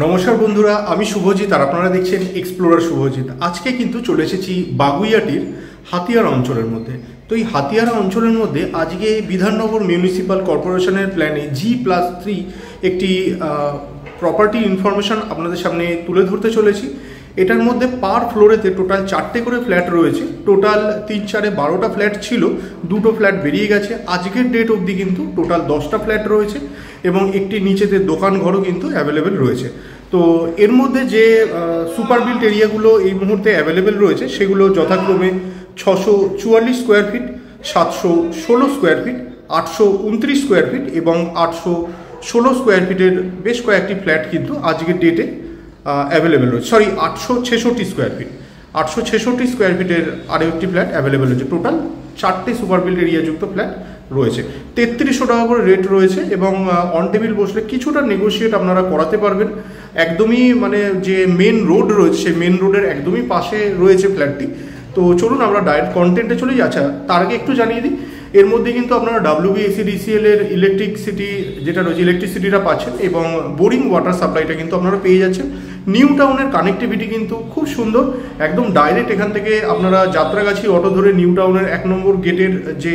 নমস্কার বন্ধুরা, আমি শুভজিৎ আর আপনারা দেখছেন এক্সপ্লোরার শুভজিৎ। আজকে কিন্তু চলে এসেছি বাগুইআটির হাতিয়ারা অঞ্চলের মধ্যে। তো এই হাতিয়ারা অঞ্চলের মধ্যে আজকে বিধাননগর মিউনিসিপ্যাল কর্পোরেশনের প্ল্যানে G+3 একটি প্রপার্টি ইনফরমেশন আপনাদের সামনে তুলে ধরতে চলেছি। এটার মধ্যে পার ফ্লোরেতে টোটাল 4টে করে ফ্ল্যাট রয়েছে। টোটাল 3-4-এ 12টা ফ্ল্যাট ছিল, 2টো ফ্ল্যাট বেরিয়ে গেছে। আজকের ডেট অবধি কিন্তু টোটাল 10টা ফ্ল্যাট রয়েছে এবং একটি নিচেতে দোকান ঘরও কিন্তু অ্যাভেলেবেল রয়েছে। তো এর মধ্যে যে সুপার বিল্ট এরিয়াগুলো এই মুহূর্তে অ্যাভেলেবেল রয়েছে সেগুলো যথাক্রমে 644 square feet, 716 square feet, 829 square feet এবং 816 স্কোয়ার ফিটের বেশ কয়েকটি ফ্ল্যাট কিন্তু আজকের ডেটে অ্যাভেলেবেল রয়েছে। 866 স্কোয়ার ফিট, 866 স্কোয়ার ফিটের আরও একটি ফ্ল্যাট অ্যাভেলেবেল রয়েছে। টোটাল 4টে সুপার বিল্ট এরিয়াযুক্ত ফ্ল্যাট রয়েছে। 3300 টাকা করে রেট রয়েছে এবং অন টেবিল বসলে কিছুটা নেগোশিয়েট আপনারা করাতে পারবেন। একদমই মানে যে মেন রোড রয়েছে সেই মেন রোডের একদমই পাশে রয়েছে ফ্ল্যাটটি। তো চলুন আমরা ডাইরেক্ট কন্টেন্টে চলে যাই। আচ্ছা, তার আগে একটু জানিয়ে দিই, এর মধ্যে কিন্তু আপনারা WBSEDCL এর ইলেকট্রিসিটি যেটা রয়েছে ইলেকট্রিসিটিটা পাচ্ছেন এবং বোরিং ওয়াটার সাপ্লাইটা কিন্তু আপনারা পেয়ে যাচ্ছেন। নিউ টাউনের কানেক্টিভিটি কিন্তু খুব সুন্দর, একদম ডাইরেক্ট এখান থেকে আপনারা যাত্রাগাছি অটো ধরে নিউ টাউনের 1 নম্বর গেটের যে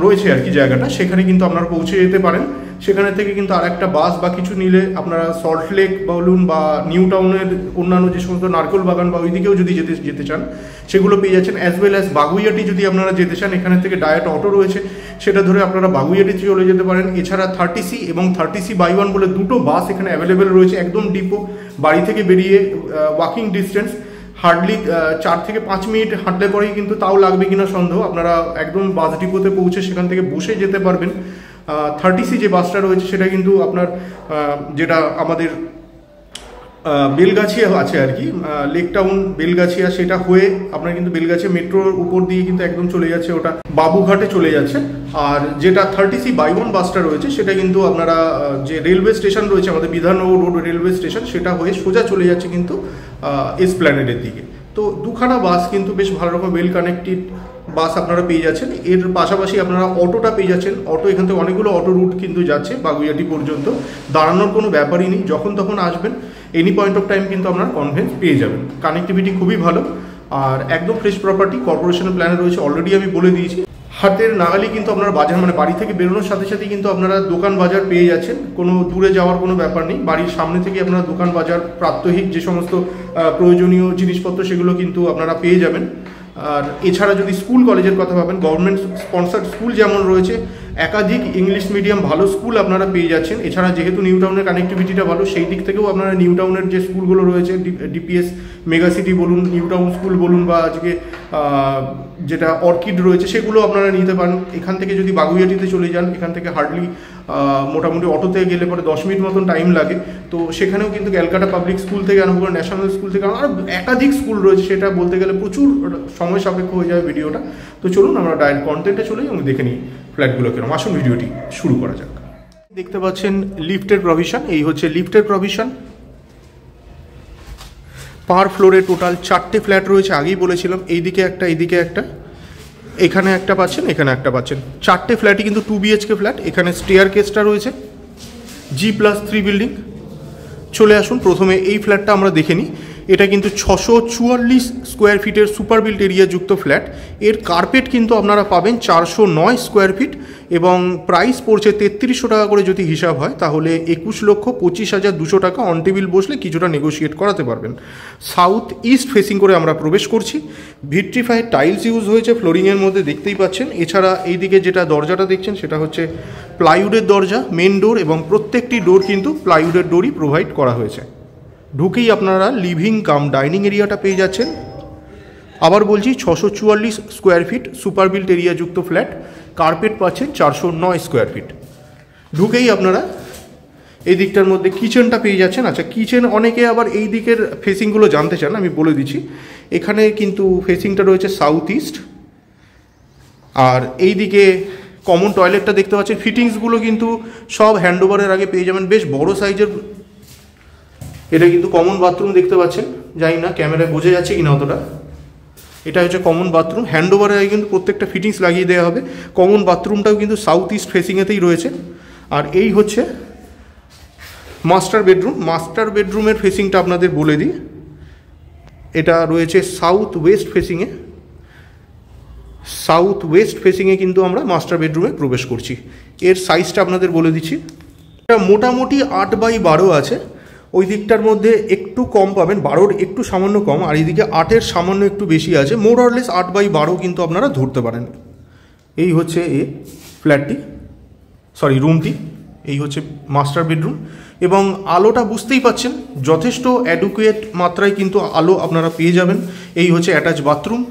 রয়েছে আর কি জায়গাটা, সেখানে কিন্তু আপনারা পৌঁছে যেতে পারেন। সেখানে থেকে কিন্তু আর একটা বাস বা কিছু নিলে আপনারা সল্টলেক বলুন বা নিউ টাউনের অন্যান্য যে সমস্ত নারকেল বাগান বা ওইদিকেও যদি যেতে চান সেগুলো পেয়ে যাচ্ছেন। অ্যাজ ওয়েল অ্যাজ বাগুইআটি যদি আপনারা যেতে চান, এখানে থেকে ডাইরেক্ট অটো রয়েছে, সেটা ধরে আপনারা বাগুইআটিতে চলে যেতে পারেন। এছাড়া 30C এবং 30C/1 বলে দুটো বাস এখানে অ্যাভেলেবেল রয়েছে, একদম ডিপো, বাড়ি থেকে বেরিয়ে ওয়াকিং ডিস্টেন্স হার্ডলি 4 থেকে 5 মিনিট হাঁটলে পরেই কিন্তু, তাও লাগবে কিনা সন্দেহ, আপনারা একদম বাস ডিপোতে পৌঁছে সেখান থেকে বসে যেতে পারবেন। 30C যে বাসটা রয়েছে সেটা কিন্তু আপনার যেটা আমাদের বেলগাছিয়া আছে আর কি, লেক টাউন বেলগাছিয়া, সেটা হয়ে আপনার কিন্তু বেলগাছিয়া মেট্রোর উপর দিয়ে কিন্তু একদম চলে যাচ্ছে, ওটা বাবুঘাটে চলে যাচ্ছে। আর যেটা 30C/1 বাসটা রয়েছে সেটা কিন্তু আপনারা যে রেলওয়ে স্টেশন রয়েছে আমাদের বিধাননগর রোড রেলওয়ে স্টেশন, সেটা হয়ে সোজা চলে যাচ্ছে কিন্তু এসপ্ল্যানেডের দিকে। তো দুখানা বাস কিন্তু বেশ ভালো রকম ওয়েল কানেক্টেড বাস আপনারা পেয়ে যাচ্ছেন। এর পাশাপাশি আপনারা অটোটা পেয়ে যাচ্ছেন। অটো এখান থেকে অনেকগুলো অটো রুট কিন্তু যাচ্ছে বাগুইআটি পর্যন্ত, দাঁড়ানোর কোনো ব্যাপারই নেই, যখন তখন আসবেন এনি পয়েন্ট অফ টাইম কিন্তু আপনারা কনভেন্স পেয়ে যাবেন। কানেক্টিভিটি খুবই ভালো আর একদম ফ্রেশ প্রপার্টি, কর্পোরেশনের প্ল্যানে রয়েছে, অলরেডি আমি বলে দিয়েছি। হাতের নাগালি কিন্তু আপনারা বাজার মানে বাড়ি থেকে বেরোনোর সাথে সাথে কিন্তু আপনারা দোকান বাজার পেয়ে যাচ্ছেন, কোনো দূরে যাওয়ার কোনো ব্যাপার নেই। বাড়ির সামনে থেকে আপনারা দোকান বাজার প্রাত্যহিক যে সমস্ত প্রয়োজনীয় জিনিসপত্র সেগুলো কিন্তু আপনারা পেয়ে যাবেন। আর এছাড়া যদি স্কুল কলেজের কথা ভাবেন, গভর্নমেন্ট স্পন্সার্ড স্কুল যেমন রয়েছে, একাধিক ইংলিশ মিডিয়াম ভালো স্কুল আপনারা পেয়ে যাচ্ছেন। এছাড়া যেহেতু নিউ টাউনের কানেক্টিভিটিটা ভালো, সেই দিক থেকেও আপনারা নিউ টাউনের যে স্কুলগুলো রয়েছে, DPS মেগা সিটি বলুন, নিউ টাউন স্কুল বলুন বা আজকে যেটা অর্কিড রয়েছে, সেগুলো আপনারা নিতে পারেন। এখান থেকে যদি বাগুইআটিতে চলে যান, এখান থেকে হার্ডলি মোটামুটি অটোতে গেলে পরে 10 মিনিট মতন টাইম লাগে। তো সেখানেও কিন্তু ক্যালকাটা পাবলিক স্কুল থেকে আরম্ভ করে ন্যাশনাল স্কুল থেকে আর একাধিক স্কুল রয়েছে, সেটা বলতে গেলে প্রচুর সময় সাপেক্ষ হয়ে যাবে ভিডিওটা। তো চলুন আমরা ডাইরেক্ট কন্টেন্টে চলে এবং দেখে নিই ফ্ল্যাটগুলো কেরম। আসুন ভিডিওটি শুরু করা যাক। দেখতে পাচ্ছেন লিফটের প্রভিশন, এই হচ্ছে লিফটের প্রভিশন। পার ফ্লোরে টোটাল 4টে ফ্ল্যাট রয়েছে, আগেই বলেছিলাম। এইদিকে একটা, এইদিকে একটা, এখানে একটা পাচ্ছেন, এখানে একটা পাচ্ছেন। 4টে ফ্ল্যাটই কিন্তু 2 BHK ফ্ল্যাট। এখানে স্টেয়ার কেসটা রয়েছে, G+3 বিল্ডিং। চলে আসুন, প্রথমে এই ফ্ল্যাটটা আমরা দেখে নিই। এটা কিন্তু 644 স্কোয়ার ফিটের সুপার বিল্ট এরিয়া যুক্ত ফ্ল্যাট। এর কার্পেট কিন্তু আপনারা পাবেন 409 স্কোয়ার ফিট এবং প্রাইস পড়ছে 3300 টাকা করে। যদি হিসাব হয় তাহলে 21,25,200 টাকা। অন টেবিল বসলে কিছুটা নেগোশিয়েট করাতে পারবেন। সাউথ ইস্ট ফেসিং করে আমরা প্রবেশ করছি। ভিট্রিফাইড টাইলস ইউজ হয়েছে ফ্লোরিংয়ের মধ্যে, দেখতেই পাচ্ছেন। এছাড়া এইদিকে যেটা দরজাটা দেখছেন সেটা হচ্ছে প্লাইউডের দরজা, মেন ডোর, এবং প্রত্যেকটি ডোর কিন্তু প্লাইউডের ডোরই প্রোভাইড করা হয়েছে। ঢুকেই আপনারা লিভিং কাম ডাইনিং এরিয়াটা পেয়ে যাচ্ছেন। আবার বলছি, 644 square feet super built area যুক্ত ফ্ল্যাট, কার্পেট পাচ্ছেন 409 স্কোয়ার ফিট। ঢুকেই আপনারা এই দিকটার মধ্যে কিচেনটা পেয়ে যাচ্ছেন। আচ্ছা, কিচেন অনেকে আবার এই দিকের ফেসিংগুলো জানতে চান, আমি বলে দিচ্ছি। এখানে কিন্তু ফেসিংটা রয়েছে সাউথ ইস্ট। আর এই দিকে কমন টয়লেটটা দেখতে পাচ্ছেন। ফিটিংসগুলো কিন্তু সব হ্যান্ডওভারের আগে পেয়ে যাবেন। বেশ বড় সাইজের এটা কিন্তু কমন বাথরুম দেখতে পাচ্ছেন, জানি না ক্যামেরায় বোঝা যাচ্ছে কিনা অতটা। এটা হচ্ছে কমন বাথরুম, হ্যান্ডওভারের আগে কিন্তু প্রত্যেকটা ফিটিংস লাগিয়ে দেওয়া হবে। কমন বাথরুমটাও কিন্তু সাউথ ইস্ট ফেসিংয়েতেই রয়েছে। আর এই হচ্ছে মাস্টার বেডরুমের ফেসিংটা আপনাদের বলে দিই, এটা রয়েছে সাউথ ওয়েস্ট ফেসিংয়ে কিন্তু আমরা মাস্টার বেডরুমে প্রবেশ করছি। এর সাইজটা আপনাদের বলে দিচ্ছি, এটা মোটামুটি 8x12 আছে, ওই দিকটার মধ্যে একটু কম পাবেন, 12-র একটু সামান্য কম, আর এইদিকে 8-এর সামান্য একটু বেশি আছে, মোর অরলেস 8x12 কিন্তু আপনারা ধরতে পারেন। এই হচ্ছে রুমটি, এই হচ্ছে মাস্টার বেডরুম। এবং আলোটা বুঝতেই পাচ্ছেন যথেষ্ট অ্যাডুকুয়েট মাত্রায় কিন্তু আলো আপনারা পেয়ে যাবেন। এই হচ্ছে অ্যাটাচ বাথরুম,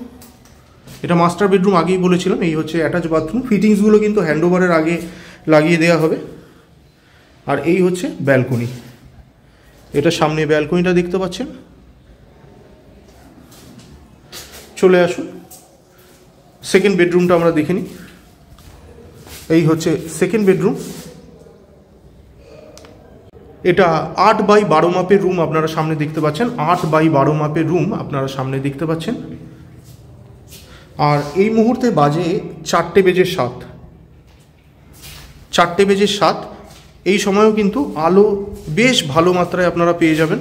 এটা মাস্টার বেডরুম আগেই বলেছিলাম। এই হচ্ছে অ্যাটাচ বাথরুম, ফিটিংসগুলো কিন্তু হ্যান্ডওভারের আগে লাগিয়ে দেওয়া হবে। আর এই হচ্ছে ব্যালকনি, এটা সামনে ব্যালকনিটা দেখতে পাচ্ছেন। চলে আসুন সেকেন্ড বেডরুমটা আমরা দেখে নিই। এই হচ্ছে সেকেন্ড বেডরুম, এটা 8x12 মাপের রুম আপনারা সামনে দেখতে পাচ্ছেন, 8x12 মাপের রুম আপনারা সামনে দেখতে পাচ্ছেন। আর এই মুহূর্তে বাজে 4:07। এই সময়ও কিন্তু আলো বেশ ভালো মাত্রায় আপনারা পেয়ে যাবেন,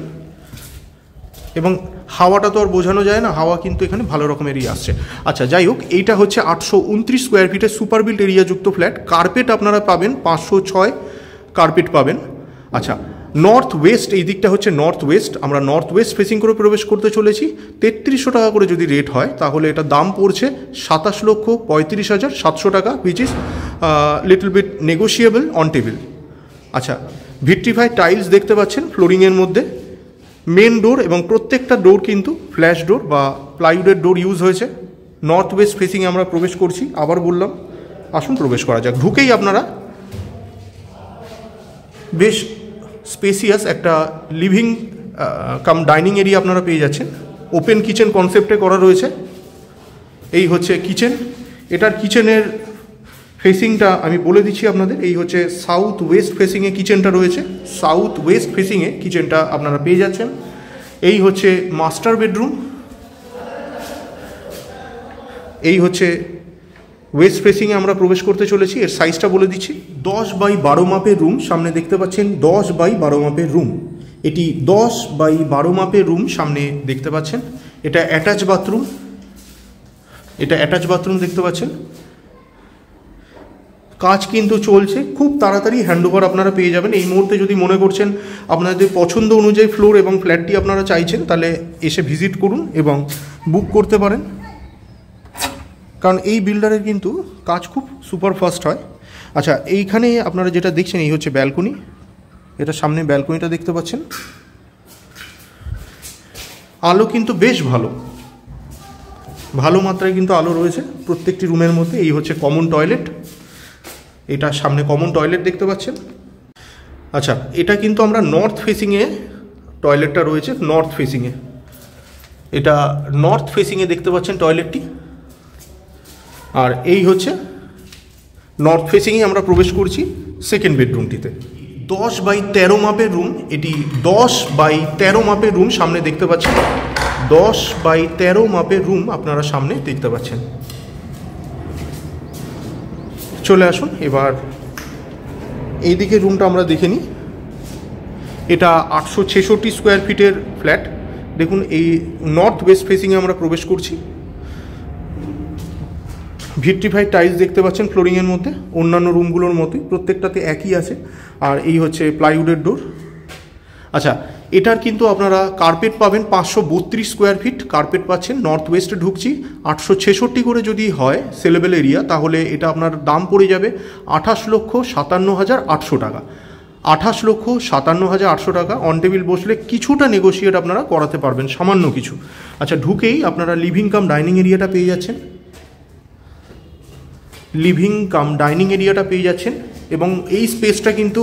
এবং হাওয়াটা তো আর বোঝানো যায় না, হাওয়া কিন্তু এখানে ভালো রকমেরই আসছে। আচ্ছা, যাই হোক, এইটা হচ্ছে 829 স্কোয়ার ফিটের সুপার বিল্ট এরিয়াযুক্ত ফ্ল্যাট। কার্পেট আপনারা পাবেন 506 কার্পেট পাবেন। আচ্ছা, নর্থ ওয়েস্ট, এই দিকটা হচ্ছে নর্থ ওয়েস্ট, আমরা নর্থ ওয়েস্ট ফেসিং করে প্রবেশ করতে চলেছি। 3300 টাকা করে যদি রেট হয় তাহলে এটা দাম পড়ছে 27,35,700 টাকা, which is little bit negotiable on table. আচ্ছা, ভিট্রিফাইড টাইলস দেখতে পাচ্ছেন ফ্লোরিংয়ের মধ্যে, মেন ডোর এবং প্রত্যেকটা ডোর কিন্তু ফ্ল্যাশ ডোর বা প্লাইউডের ডোর ইউজ হয়েছে। নর্থ ওয়েস্ট ফেসিংয়ে আমরা প্রবেশ করছি, আবার বললাম আসুন প্রবেশ করা যাক। ঢুকেই আপনারা বেশ স্পেসিয়াস একটা লিভিং কাম ডাইনিং এরিয়া আপনারা পেয়ে যাচ্ছেন, ওপেন কিচেন কনসেপ্টে করা রয়েছে। এই হচ্ছে কিচেন, এটার কিচেনের ফেসিংটা আমি বলে দিচ্ছি আপনাদের। এই হচ্ছে সাউথ ওয়েস্ট ফেসিংয়ে কিচেনটা রয়েছে, সাউথ ওয়েস্ট ফেসিংয়ে কিচেনটা আপনারা পেয়ে যাচ্ছেন। এই হচ্ছে মাস্টার বেডরুম, এই হচ্ছে ওয়েস্ট ফেসিংয়ে আমরা প্রবেশ করতে চলেছি। এর সাইজটা বলে দিচ্ছি, 10x12 মাপের রুম সামনে দেখতে পাচ্ছেন, 10x12 মাপের রুম, এটি 10x12 মাপের রুম সামনে দেখতে পাচ্ছেন। এটা অ্যাটাচ বাথরুম, দেখতে পাচ্ছেন। কাজ কিন্তু চলছে, খুব তাড়াতাড়ি হ্যান্ডওভার আপনারা পেয়ে যাবেন। এই মুহূর্তে যদি মনে করছেন আপনাদের পছন্দ অনুযায়ী ফ্লোর এবং ফ্ল্যাটটি আপনারা চাইছেন, তাহলে এসে ভিজিট করুন এবং বুক করতে পারেন, কারণ এই বিল্ডারের কিন্তু কাজ খুব সুপারফাস্ট হয়। আচ্ছা, এইখানে আপনারা যেটা দেখছেন এই হচ্ছে ব্যালকনি, এটা সামনে ব্যালকনিটা দেখতে পাচ্ছেন। আলো কিন্তু বেশ ভালো মাত্রায় কিন্তু আলো রয়েছে প্রত্যেকটি রুমের মধ্যে। এই হচ্ছে কমন টয়লেট, এটা সামনে কমন টয়লেট দেখতে পাচ্ছেন। আচ্ছা, এটা কিন্তু আমরা নর্থ ফেসিংয়ে টয়লেটটা রয়েছে, নর্থ ফেসিংয়ে, এটা নর্থ ফেসিংয়ে দেখতে পাচ্ছেন টয়লেটটি। আর এই হচ্ছে নর্থ ফেসিংয়ে আমরা প্রবেশ করছি সেকেন্ড বেডরুমটিতে। 10x13 মাপের রুম, এটি 10x13 মাপের রুম সামনে দেখতে পাচ্ছেন, 10x13 মাপের রুম আপনারা সামনে দেখতে পাচ্ছেন। চলে আসুন এবার এইদিকে রুমটা আমরা দেখে নিই। এটা 866 স্কোয়ার ফিটের ফ্ল্যাট। দেখুন, এই নর্থ ওয়েস্ট ফেসিংয়ে আমরা প্রবেশ করছি। ভিট্রিফাইড টাইলস দেখতে পাচ্ছেন ফ্লোরিংয়ের মধ্যে, অন্যান্য রুমগুলোর মতোই প্রত্যেকটাতে একই আছে। আর এই হচ্ছে প্লাইউডের ডোর। আচ্ছা, এটার কিন্তু আপনারা কার্পেট পাবেন 532 স্কোয়ার ফিট কার্পেট পাচ্ছেন। নর্থ ওয়েস্টে ঢুকছি, 866 করে যদি হয় সেলেবল এরিয়া, তাহলে এটা আপনার দাম পড়ে যাবে 28,57,800 টাকা। 28,57,800 টাকা। অন টেবিল বসলে কিছুটা নেগোশিয়েট আপনারা করাতে পারবেন, সামান্য কিছু। আচ্ছা, ঢুকেই আপনারা লিভিং কাম ডাইনিং এরিয়াটা পেয়ে যাচ্ছেন, এবং এই স্পেসটা কিন্তু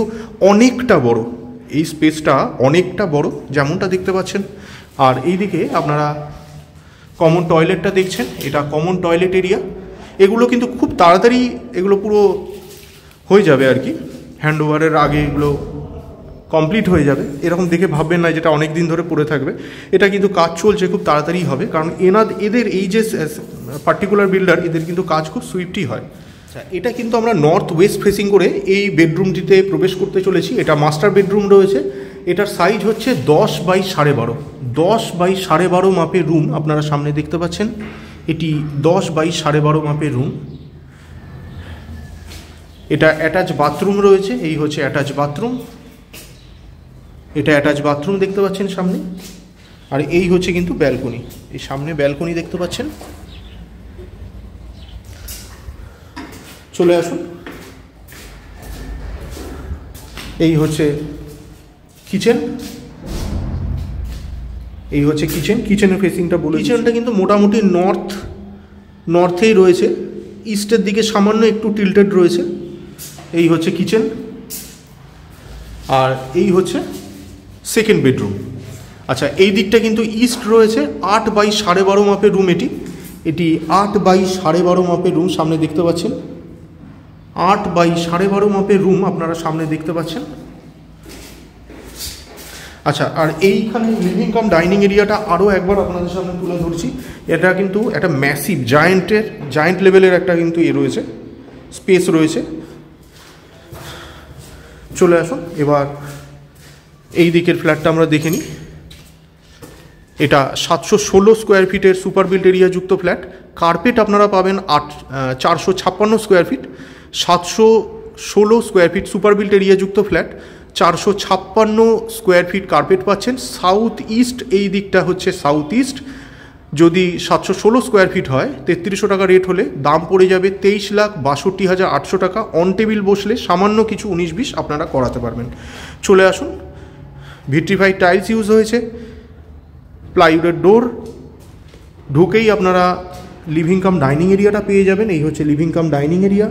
অনেকটা বড়, যেমনটা দেখতে পাচ্ছেন। আর এইদিকে আপনারা কমন টয়লেটটা দেখছেন, এটা কমন টয়লেট এরিয়া। এগুলো কিন্তু খুব তাড়াতাড়ি এগুলো পুরো হয়ে যাবে আর কি, হ্যান্ডওভারের আগে এগুলো কমপ্লিট হয়ে যাবে। এরকম দেখে ভাববেন না যেটা অনেক দিন ধরে পড়ে থাকবে, এটা কিন্তু কাজ চলছে, খুব তাড়াতাড়ি হবে। কারণ এদের এই যে পার্টিকুলার বিল্ডার, এদের কিন্তু কাজ খুব সুইফটই হয়। আচ্ছা, এটা কিন্তু আমরা নর্থ ওয়েস্ট ফেসিং করে এই বেডরুমটিতে প্রবেশ করতে চলেছি। এটা মাস্টার বেডরুম রয়েছে। এটার সাইজ হচ্ছে 10x12.5, 10x12.5 মাপের রুম আপনারা সামনে দেখতে পাচ্ছেন। এটি 10x12.5 মাপের রুম। এটা অ্যাটাচ বাথরুম রয়েছে। এই হচ্ছে অ্যাটাচ বাথরুম। এটা অ্যাটাচ বাথরুম দেখতে পাচ্ছেন সামনে। আর এই হচ্ছে কিন্তু ব্যালকনি। এই সামনে ব্যালকনি দেখতে পাচ্ছেন। চলে আসুন। এই হচ্ছে কিচেন। এই হচ্ছে কিচেন। কিচেনের ফেসিংটা বলে, কিচেনটা কিন্তু মোটামুটি নর্থেই রয়েছে, ইস্টের দিকে সামান্য একটু টিল্টেড রয়েছে। এই হচ্ছে কিচেন। আর এই হচ্ছে সেকেন্ড বেডরুম। আচ্ছা, এই দিকটা কিন্তু ইস্ট রয়েছে। 8x12.5 মাপের রুম। এটি 8x12.5 মাপের রুম সামনে দেখতে পাচ্ছেন। 8x12.5 মাপের রুম আপনারা সামনে দেখতে পাচ্ছেন। আচ্ছা, আর এইখানে লিভিং কাম ডাইনিং এরিয়াটা আরও একবার আপনাদের সামনে তুলে ধরছি। এটা কিন্তু একটা ম্যাসিভ জায়েন্ট লেভেলের একটা কিন্তু রয়েছে, স্পেস রয়েছে। চলে আসুন এবার এই দিকের ফ্ল্যাটটা আমরা দেখে নিই। এটা 716 স্কোয়ার ফিটের সুপার বিল্ট এরিয়া যুক্ত ফ্ল্যাট। কার্পেট আপনারা পাবেন 456 square feet. 716 square feet super built area যুক্ত ফ্ল্যাট, 456 স্কোয়ার ফিট কার্পেট পাচ্ছেন। সাউথ ইস্ট, এই দিকটা হচ্ছে সাউথ ইস্ট। যদি 716 স্কোয়ার ফিট হয়, 3300 টাকা রেট হলে দাম পড়ে যাবে 23,62,800 টাকা। অন টেবিল বসলে সামান্য কিছু 19-20 আপনারা করাতে পারবেন। চলে আসুন। ভিট্রিফাইড টাইলস ইউজ হয়েছে, প্লাইউডের ডোর। ঢুকেই আপনারা লিভিং কাম ডাইনিং এরিয়াটা পেয়ে যাবেন। এই হচ্ছে লিভিং কাম ডাইনিং এরিয়া।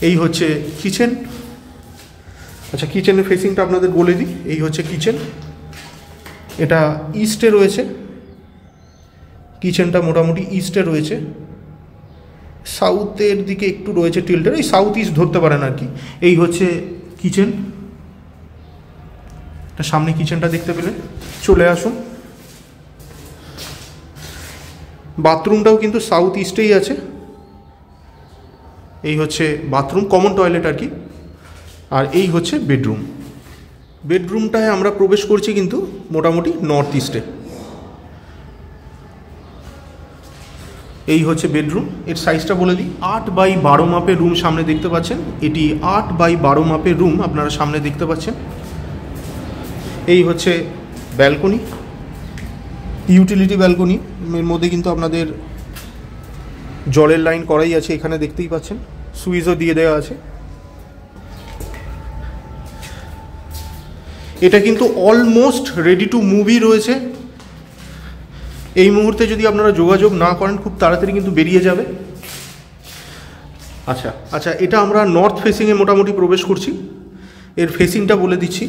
এই হচ্ছে কিচেন। আচ্ছা, কিচেনের ফেসিংটা আপনাদের বলে দিই। এই হচ্ছে কিচেন। এটা ইস্টে রয়েছে। কিচেনটা মোটামুটি ইস্টে রয়েছে, সাউথের দিকে একটু রয়েছে টিল্টের, এই সাউথ ইস্ট ধরতে পারেন আর কি। এই হচ্ছে কিচেন। সামনে কিচেনটা দেখতে পেলেন। চলে আসুন। বাথরুমটাও কিন্তু সাউথ ইস্টেই আছে। এই হচ্ছে বাথরুম, কমন টয়লেট আর কি। আর এই হচ্ছে বেডরুম। বেডরুমটায় আমরা প্রবেশ করছি কিন্তু মোটামুটি নর্থ ইস্টে। এই হচ্ছে বেডরুম। এর সাইজটা বলে দিই। 8x12 মাপের রুম সামনে দেখতে পাচ্ছেন। এটি 8x12 মাপের রুম আপনারা সামনে দেখতে পাচ্ছেন। এই হচ্ছে ব্যালকনি, ইউটিলিটি ব্যালকনি। এর মধ্যে কিন্তু আপনাদের জলের লাইন করাই আছে, এখানে দেখতেই পাচ্ছেন। সুইচও দিয়ে দেওয়া আছে। এটা কিন্তু অলমোস্ট রেডি টু মুভই রয়েছে। এই মুহূর্তে যদি আপনারা যোগাযোগ না করেন, খুব তাড়াতাড়ি কিন্তু বেরিয়ে যাবে। আচ্ছা, এটা আমরা নর্থ ফেসিংয়ে মোটামুটি প্রবেশ করছি। এর ফেসিংটা বলে দিচ্ছি,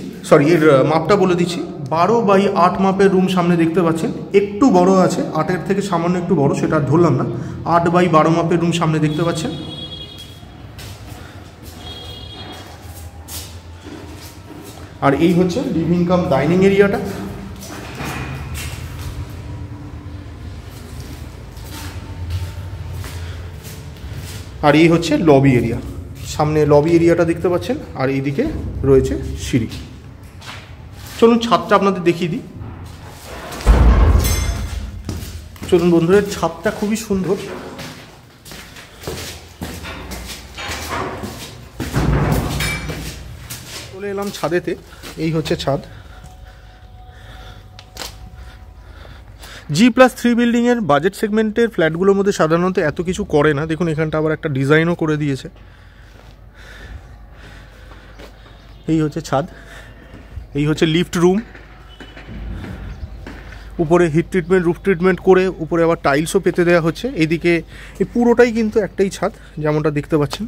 এর মাপটা বলে দিচ্ছি। 12x8 মাপের রুম সামনে দেখতে পাচ্ছেন। একটু বড় আছে, 8-এর থেকে সামান্য একটু বড়, সেটা ধরলাম না। 8x12 মাপের রুম সামনে দেখতে পাচ্ছেন। আর এই হচ্ছে লিভিং কাম ডাইনিং এরিয়াটা। আর এই হচ্ছে লবি এরিয়া। সামনে লবি এরিয়াটা দেখতে পাচ্ছেন। আর এইদিকে রয়েছে সিঁড়ি। চলুন ছাদটা আপনাদের দেখিয়ে দিই। চলুন বন্ধুরা, ছাদটা খুবই সুন্দর। চলে এলাম ছাদেতে। এই হচ্ছে ছাদ। G+3 বিল্ডিংয়ের বাজেট সেগমেন্টের ফ্ল্যাটগুলোর মধ্যে সাধারণত এত কিছু করে না। দেখুন এখানটা আবার একটা ডিজাইনও করে দিয়েছে। এই হচ্ছে ছাদ। এই হচ্ছে লিফট রুম। উপরে হিট ট্রিটমেন্ট, রুফ ট্রিটমেন্ট করে উপরে আবার টাইলসও পেতে দেওয়া হচ্ছে। এইদিকে এই পুরোটাই কিন্তু একটাই ছাদ, যেমনটা দেখতে পাচ্ছেন।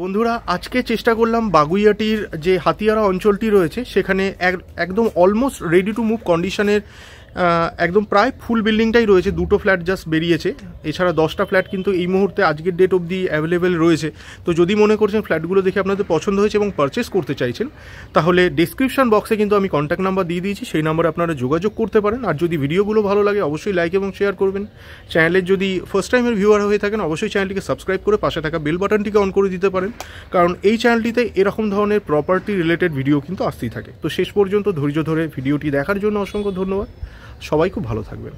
বন্ধুরা, আজকে চেষ্টা করলাম বাগুইআটির যে হাতিয়ারা অঞ্চলটি রয়েছে সেখানে একদম অলমোস্ট রেডি টু মুভ কন্ডিশনের একদম প্রায় ফুল বিল্ডিংটাই রয়েছে, 2টো ফ্ল্যাট জাস্ট বেরিয়েছে, এছাড়া 10টা ফ্ল্যাট কিন্তু এই মুহূর্তে আজকের ডেট অবধি অ্যাভেলেবেল রয়েছে। তো যদি মনে করছেন ফ্ল্যাটগুলো দেখে আপনাদের পছন্দ হয়েছে এবং পারচেস করতে চাইছেন, তাহলে ডেসক্রিপশন বক্সে কিন্তু আমি কন্ট্যাক্ট নাম্বার দিয়ে দিয়েছি, সেই নাম্বারে আপনারা যোগাযোগ করতে পারেন। আর যদি ভিডিওগুলো ভালো লাগে অবশ্যই লাইক এবং শেয়ার করবেন। চ্যানেলের যদি ফার্স্ট টাইমের ভিউয়ার হয়ে থাকেন অবশ্যই চ্যানেলটিকে সাবস্ক্রাইব করে পাশে থাকা বেল বাটনটিকে অন করে দিতে পারেন, কারণ এই চ্যানেলটিতে এরকম ধরনের প্রপার্টি রিলেটেড ভিডিও কিন্তু আসতেই থাকে। তো শেষ পর্যন্ত ধৈর্য ধরে ভিডিওটি দেখার জন্য অসংখ্য ধন্যবাদ। সবাই খুব ভালো থাকবেন।